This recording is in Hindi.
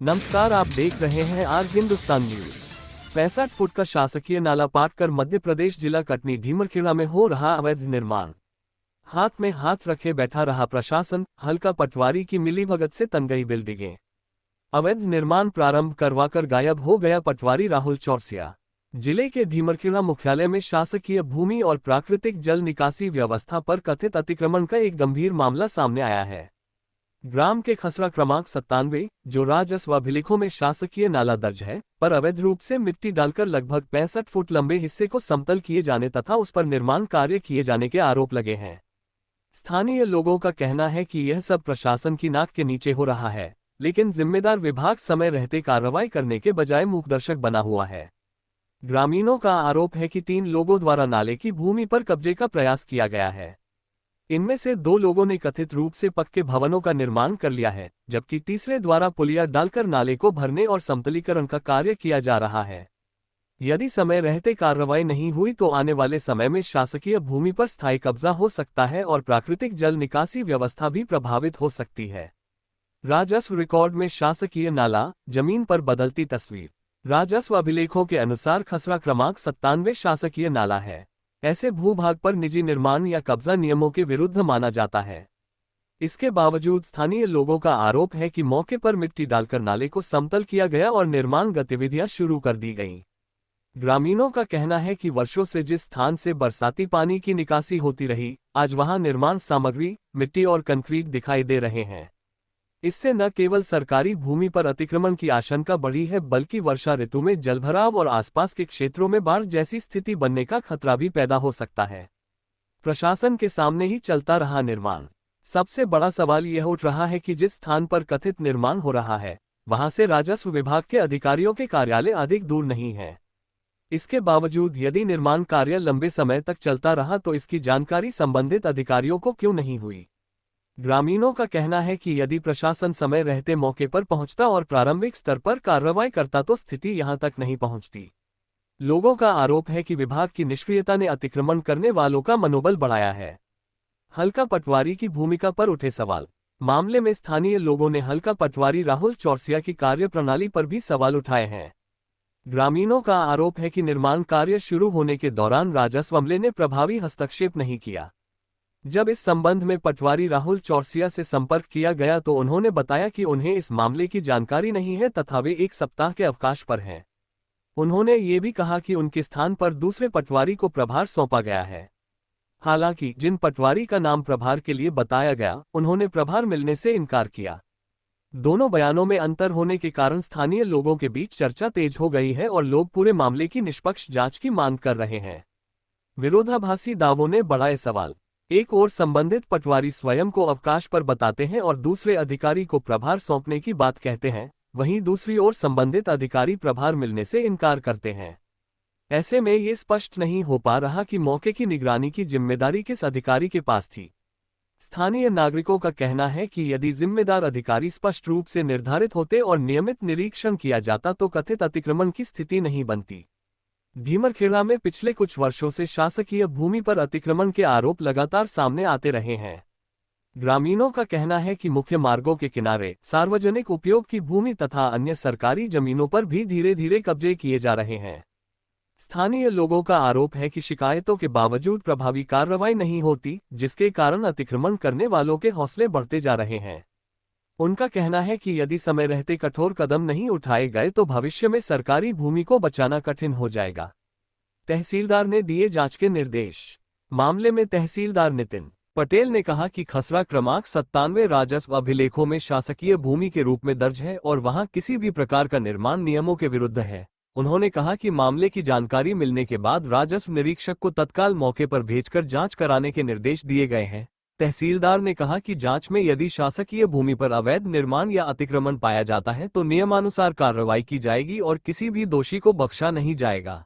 नमस्कार, आप देख रहे हैं आज हिंदुस्तान न्यूज। 65 फुट का शासकीय नाला पाट कर मध्य प्रदेश जिला कटनी ढीमरखेड़ा में हो रहा अवैध निर्माण। हाथ में हाथ रखे बैठा रहा प्रशासन, हल्का पटवारी की मिलीभगत से तन गई बिल्डिंगें। अवैध निर्माण प्रारंभ करवाकर गायब हो गया पटवारी राहुल चौरसिया। जिले के ढीमरखेड़ा मुख्यालय में शासकीय भूमि और प्राकृतिक जल निकासी व्यवस्था पर कथित अतिक्रमण का एक गंभीर मामला सामने आया है। ग्राम के खसरा क्रमांक 97, जो राजस्व अभिलेखों में शासकीय नाला दर्ज है, पर अवैध रूप से मिट्टी डालकर लगभग 65 फुट लंबे हिस्से को समतल किए जाने तथा उस पर निर्माण कार्य किए जाने के आरोप लगे हैं। स्थानीय लोगों का कहना है कि यह सब प्रशासन की नाक के नीचे हो रहा है, लेकिन जिम्मेदार विभाग समय रहते कार्रवाई करने के बजाय मूकदर्शक बना हुआ है। ग्रामीणों का आरोप है कि 3 लोगों द्वारा नाले की भूमि पर कब्जे का प्रयास किया गया है। इनमें से 2 लोगों ने कथित रूप से पक्के भवनों का निर्माण कर लिया है, जबकि तीसरे द्वारा पुलिया डालकर नाले को भरने और समतलीकरण का कार्य किया जा रहा है। यदि समय रहते कार्रवाई नहीं हुई तो आने वाले समय में शासकीय भूमि पर स्थायी कब्जा हो सकता है और प्राकृतिक जल निकासी व्यवस्था भी प्रभावित हो सकती है। राजस्व रिकॉर्ड में शासकीय नाला जमीन पर बदलती तस्वीर। राजस्व अभिलेखों के अनुसार खसरा क्रमांक 97 शासकीय नाला है। ऐसे भूभाग पर निजी निर्माण या कब्जा नियमों के विरुद्ध माना जाता है। इसके बावजूद स्थानीय लोगों का आरोप है कि मौके पर मिट्टी डालकर नाले को समतल किया गया और निर्माण गतिविधियां शुरू कर दी गईं। ग्रामीणों का कहना है कि वर्षों से जिस स्थान से बरसाती पानी की निकासी होती रही, आज वहां निर्माण सामग्री, मिट्टी और कंक्रीट दिखाई दे रहे हैं। इससे न केवल सरकारी भूमि पर अतिक्रमण की आशंका बढ़ी है, बल्कि वर्षा ऋतु में जलभराव और आसपास के क्षेत्रों में बाढ़ जैसी स्थिति बनने का खतरा भी पैदा हो सकता है। प्रशासन के सामने ही चलता रहा निर्माण। सबसे बड़ा सवाल यह उठ रहा है कि जिस स्थान पर कथित निर्माण हो रहा है, वहां से राजस्व विभाग के अधिकारियों के कार्यालय अधिक दूर नहीं है। इसके बावजूद यदि निर्माण कार्य लंबे समय तक चलता रहा तो इसकी जानकारी संबंधित अधिकारियों को क्यों नहीं हुई। ग्रामीणों का कहना है कि यदि प्रशासन समय रहते मौके पर पहुंचता और प्रारंभिक स्तर पर कार्रवाई करता तो स्थिति यहां तक नहीं पहुंचती। लोगों का आरोप है कि विभाग की निष्क्रियता ने अतिक्रमण करने वालों का मनोबल बढ़ाया है। हल्का पटवारी की भूमिका पर उठे सवाल। मामले में स्थानीय लोगों ने हल्का पटवारी राहुल चौरसिया की कार्यप्रणाली पर भी सवाल उठाए हैं। ग्रामीणों का आरोप है कि निर्माण कार्य शुरू होने के दौरान राजस्व अमले ने प्रभावी हस्तक्षेप नहीं किया। जब इस संबंध में पटवारी राहुल चौरसिया से संपर्क किया गया तो उन्होंने बताया कि उन्हें इस मामले की जानकारी नहीं है तथा वे 1 सप्ताह के अवकाश पर हैं। उन्होंने ये भी कहा कि उनके स्थान पर दूसरे पटवारी को प्रभार सौंपा गया है। हालांकि जिन पटवारी का नाम प्रभार के लिए बताया गया, उन्होंने प्रभार मिलने से इनकार किया। दोनों बयानों में अंतर होने के कारण स्थानीय लोगों के बीच चर्चा तेज हो गई है और लोग पूरे मामले की निष्पक्ष जांच की मांग कर रहे हैं। विरोधाभासी दावों ने बढ़ाए सवाल। एक ओर संबंधित पटवारी स्वयं को अवकाश पर बताते हैं और दूसरे अधिकारी को प्रभार सौंपने की बात कहते हैं, वहीं दूसरी ओर संबंधित अधिकारी प्रभार मिलने से इनकार करते हैं। ऐसे में ये स्पष्ट नहीं हो पा रहा कि मौके की निगरानी की जिम्मेदारी किस अधिकारी के पास थी। स्थानीय नागरिकों का कहना है कि यदि जिम्मेदार अधिकारी स्पष्ट रूप से निर्धारित होते और नियमित निरीक्षण किया जाता तो कथित अतिक्रमण की स्थिति नहीं बनती। ढीमरखेड़ा में पिछले कुछ वर्षों से शासकीय भूमि पर अतिक्रमण के आरोप लगातार सामने आते रहे हैं। ग्रामीणों का कहना है कि मुख्य मार्गों के किनारे सार्वजनिक उपयोग की भूमि तथा अन्य सरकारी जमीनों पर भी धीरे धीरे कब्जे किए जा रहे हैं। स्थानीय लोगों का आरोप है कि शिकायतों के बावजूद प्रभावी कार्रवाई नहीं होती, जिसके कारण अतिक्रमण करने वालों के हौसले बढ़ते जा रहे हैं। उनका कहना है कि यदि समय रहते कठोर कदम नहीं उठाए गए तो भविष्य में सरकारी भूमि को बचाना कठिन हो जाएगा। तहसीलदार ने दिए जांच के निर्देश। मामले में तहसीलदार नितिन पटेल ने कहा कि खसरा क्रमांक 97 राजस्व अभिलेखों में शासकीय भूमि के रूप में दर्ज है और वहां किसी भी प्रकार का निर्माण नियमों के विरुद्ध है। उन्होंने कहा कि मामले की जानकारी मिलने के बाद राजस्व निरीक्षक को तत्काल मौके पर भेजकर जांच कराने के निर्देश दिए गए हैं। तहसीलदार ने कहा कि जांच में यदि शासकीय भूमि पर अवैध निर्माण या अतिक्रमण पाया जाता है तो नियमानुसार कार्रवाई की जाएगी और किसी भी दोषी को बख्शा नहीं जाएगा।